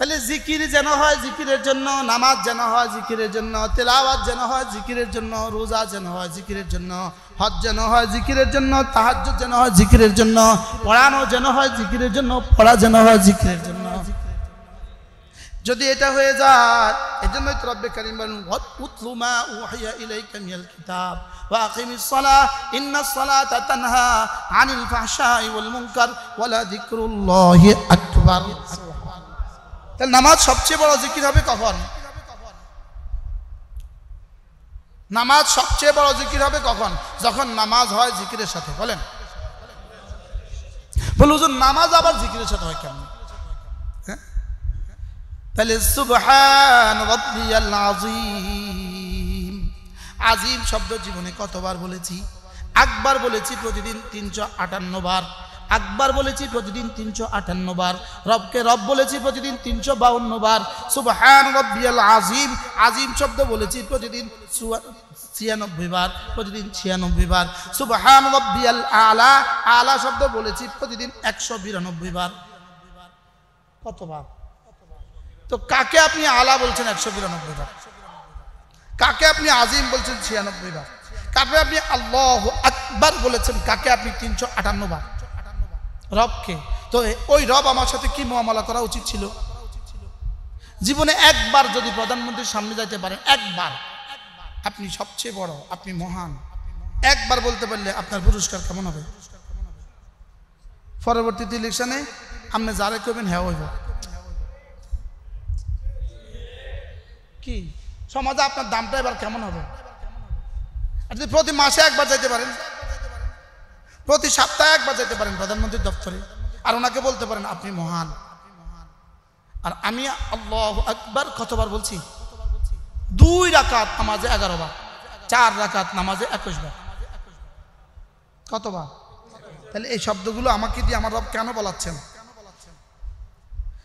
তাহলে জিকির যেন হয় জিকিরের জন্য, নামাজ যেন হয় জিকিরের জন্য, তেলাওয়াত যেন হয় জিকিরের জন্য, রোজা যেন হয় জিকিরের জন্য, হজ যেন হয় জিকিরের জন্য, তাহাজ্জুদ যেন হয় জিকিরের জন্য, পড়ানো যেন হয় জিকিরের জন্য, পড়া যেন হয় জিকিরের জন্য। যদি এটা হয়ে যায়, এজন্যই তো রব্বে কারীম বলেন উতলু মা উহিয়া ইলাইকা মিনাল কিতাব ওয়া আকিমিস সালাহ ইন্নাস সালাতা তানহা আনিল ফাহশাই ওয়াল মুনকার ওয়া লা যিকরুল্লাহি আকবার। তাহলে নামাজ সবচেয়ে বড় জিকির হবে কখন? নামাজ সবচেয়ে বড় জিকির হবে কখন? যখন নামাজ হয় জিকিরের সাথে। বলেন হুজুর নামাজ আবার জিকিরের সাথে হয় কেন? তাহলে সুবহান রাব্বিয়াল আযীম, আযীম শব্দ জীবনে কতবার বলেছি? একবার বলেছি প্রতিদিন 358 বার, একবার বলেছি প্রতিদিন 358 বার। রবকে রব বলেছি প্রতিদিন 352 বার। সুবহান রাব্বিয়াল আযীম, আযীম শব্দ বলেছি প্রতিদিন 96 বার, প্রতিদিন 96 বার। সুবহান রাব্বিয়াল আলা, আলা শব্দ বলেছি প্রতিদিন 192 বার। কতবার? তো কাকে আপনি আলা বলছেন 192 বার? কাকে আপনি আজিম বলছেন 96 বার? কাকে আপনি আল্লাহু আকবার বলেছেন কাকে আপনি 358 বার? রবকে। তো ওই রব আমার সাথে কি মুআমালা করা উচিত ছিল? জীবনে একবার যদি প্রধানমন্ত্রীর সামনে যাইতে পারেন, একবার, আপনি সবচেয়ে বড়, আপনি মহান, একবার বলতে পারলে আপনার পুরস্কার কেমন হবে? পরবর্তীতে ইলেকশনে আপনি যারে কইবেন হ্যাঁ হইব। কি সমাজে আপনার দামটা এবার কেমন হবে? আর যদি প্রতি মাসে একবার যাইতে পারেন, প্রতি সপ্তাহে একবার যেতে পারেন প্রধানমন্ত্রীর দপ্তরে, আর ওনাকে বলতে পারেন আপনি মহান। আর আমি আল্লাহু আকবার কতবার বলছি? 2 রাকাত নামাজে 11 বার, 4 রাকাত নামাজে 21 বার। কতবার? তাহলে এই শব্দগুলো আমাকে দিয়ে আমার রব কেন বলাচ্ছেন?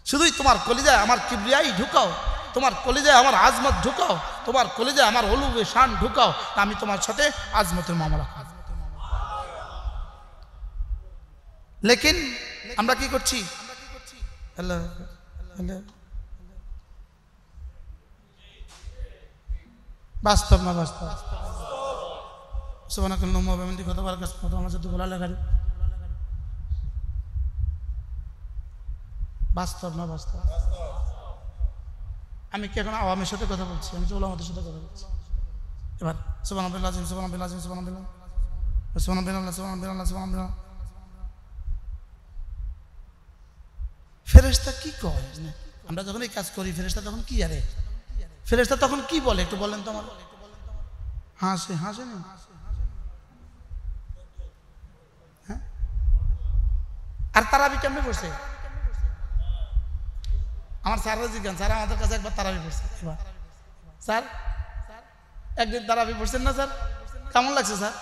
শুধুই তোমার কলিজায় আমার কিবরিয়াই ঢুকাও, তোমার কলিজায় আমার আজমত ঢুকাও, তোমার কলিজায় আমার উলুবে শান ঢুকাও, আমি তোমার সাথে আজমতের মামলা করব। লেকিন আমরা কি করছি? হ্যালো হ্যালো, বাস্তব না বাস্তব? সুবহানাকাল্লাহুম্মা ওয়া বিহামদিকা তাবারাকাস ইসমুকা ওয়া তাআলা জাদ্দুকা লা বাস্তব না বাস্তব? আমি কি এখন আওয়ামের সাথে কথা বলছি? আমি তো উলামাদের সাথে কথা বলছি। এবার সুবহানাল্লাহ আযীম, সুবহানাল্লাহ আযীম, সুবহানাল্লাহ, সুবহানাল্লাহ, সুবহানাল্লাহ, সুবহানাল্লাহ। ফেরেশতা কি কয়? আমরা যখন এই কাজ করি ফেরেশতা তখন কি আরে? ফেরেশতা তখন কি বলে একটু বলেন তো আমার? হাসে, হাসে না? হ্যাঁ? আর তারাবি কেমনে পড়ছে? আমার স্যাররা জিজ্ঞান, স্যার আমাদের কাছে একবার তারাবি পড়ছে। এবার স্যার একদিন তারাবি পড়ছেন না স্যার? কেমন লাগছে স্যার?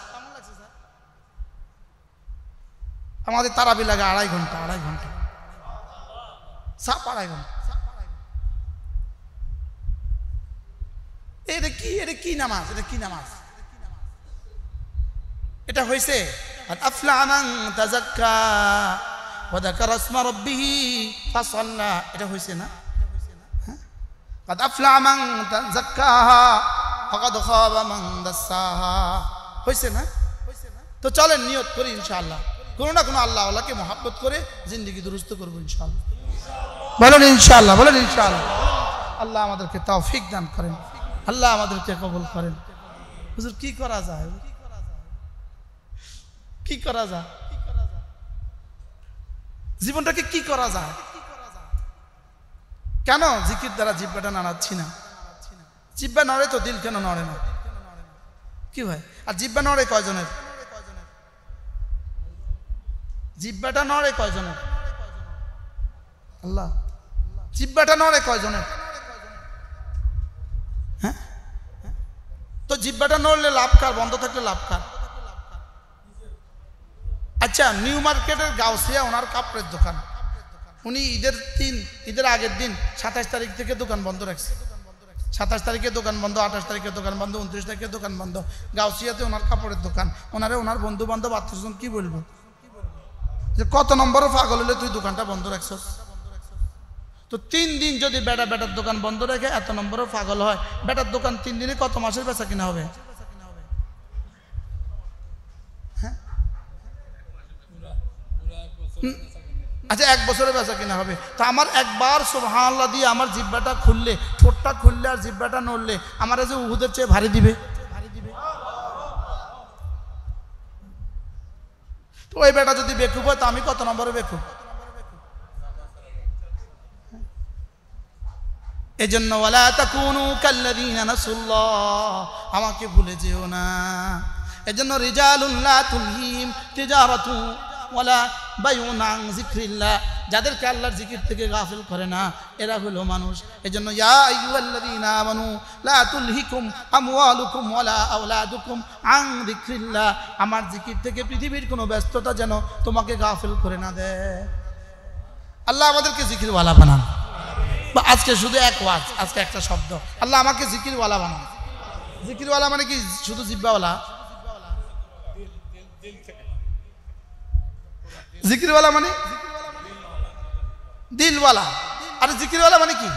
আমাদের তারাবি লাগে 2.5 ঘন্টা, 2.5 ঘন্টা, সাপ 2.5 ঘন্টা। এটা কি? এটা কি নামাজ? এটা কি নামাজ? এটা হয়েছে আফলাহা মান তাযাক্কা ওয়া যাকারা ইসমা রাব্বিহি ফাসাল্লা, এটা হয়েছে না? قد أفلح من زكاها وقد خاب من دساها, হয়েছে না? তো চলেন নিয়ত করি ইনশাআল্লাহ কোনো না কোনো আল্লাহ ওয়ালাকে মহব্বত করে জিন্দেগি দুরুস্ত করব ইনশাআল্লাহ। বলেন ইনশাআল্লাহ, বলেন ইনশাআল্লাহ। আল্লাহ আমাদেরকে তৌফিক দান করেন, আল্লাহ আমাদেরকে কবুল করেন। হুজুর কি করা যায়? কি করা যায়? জীবনটাকে কি করা যায়? কেন জিকির দ্বারা জিব্বাটা নাড়াচ্ছি না? জিব্বা নড়ে তো, দিল কেন নড়ে না? কি হয়? আর জিব্বা নড়ে কয়জনের? জিব্বাটা নড়ে কয়জনের? আল্লাহ। জিব্বাটা নড়ে কয়জনের? হ্যাঁ, তো জিব্বাটা নড়লে লাভ কার? বন্ধ থাকলে লাভ কার? আচ্ছা, নিউ মার্কেটের গাউসিয়া ওনার কাপড়ের দোকান, উনি ঈদের আগের দিন 27 তারিখ থেকে দোকান বন্ধ রাখছে। 27 তারিখে দোকান বন্ধ, 28 তারিখে দোকান বন্ধ, 29 তারিখে দোকান বন্ধ। গাউসিয়াতে ওনার কাপড়ের দোকান। ওনার বন্ধু বান্ধব আত্মীয়স্বজন কি বলবো যে কত নম্বরও পাগল হলে তুই দোকানটা বন্ধ রাখছস? তো 3 দিন যদি বেটার দোকান বন্ধ রেখে এত নম্বরও পাগল হয়, বেটার দোকান 3 দিনে কত মাসের বেচা কিনা হবে? হ্যাঁ, আচ্ছা 1 বছরের বেচা কিনা হবে। তো আমার একবার সুবহানাল্লাহ দিয়ে আমার জিহ্বাটা খুললে, ঠোঁটটা খুললে আর জিহ্বাটা নড়লে আমার যে উহুদের চেয়ে ভারী দিবে। তো ওই বেটা যদি বেকুব হয়, তো আমি কত নম্বরে বেকুব? এজন্য ওয়ালা তাকুনু কাল্লাযীনা নাসুল্লাহ, আমাকে ভুলে যেও না। এজন্য রিজালুন লা তুলহিম তিজারাতু ওয়ালা বাইউন আন যিকরিল্লাহ, যাদেরকে আল্লাহর জিকির থেকে গাফিল করে না এরা হলো মানুষ। এজন্য ইয়া আইয়ুহাল্লাযীনা আমানু লা তুলহিকুম আমওয়ালুকুম ওয়ালা আওলাদুকুম আন যিকরিল্লাহ, আমার জিকির থেকে পৃথিবীর কোনো ব্যস্ততা যেন তোমাকে গাফিল করে না দেয়। আল্লাহ আমাদেরকে জিকিরওয়ালা বানান। আজকে শুধু এক ওয়াজ, আজকে একটা শব্দ, আল্লাহ আমাকে জিকিরওয়ালা বানান। জিকিরওয়ালা মানে কি? শুধু জিহ্বাওয়ালা? জিকিরওয়ালা মানে দিলওয়ালা। আর জিকিরওয়ালা মানে কি?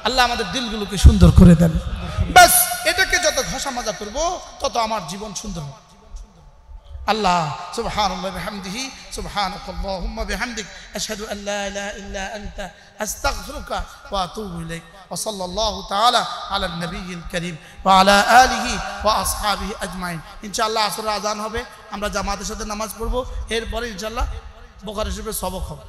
আল্লাহ আমাদের দিলগুলোকে সুন্দর করে দেন। ব্যাস, এটাকে যত ঘষা মাজা করবো তত আমার জীবন সুন্দর হবে। আল্লাহ সুবহানাল্লাহ বিহামদিহি সুবহানাকাল্লাহুম্মা বিহামদিক আশহাদু আল লা ইলাহা ইল্লা আনতা আস্তাগফিরুকা ওয়া আতুবু ইলাইক ওয়া সাল্লাল্লাহু তাআলা আলা নবিয়িল কারীম ওয়া আলা আলিহি ওয়া আসহাবিহি আজমাইন। ইনশাআল্লাহ আসরের আযান হবে, আমরা জামাতের সাথে নামাজ পড়ব, এরপরে ইনশাআল্লাহ বুখারী শরীফের সবক হবে।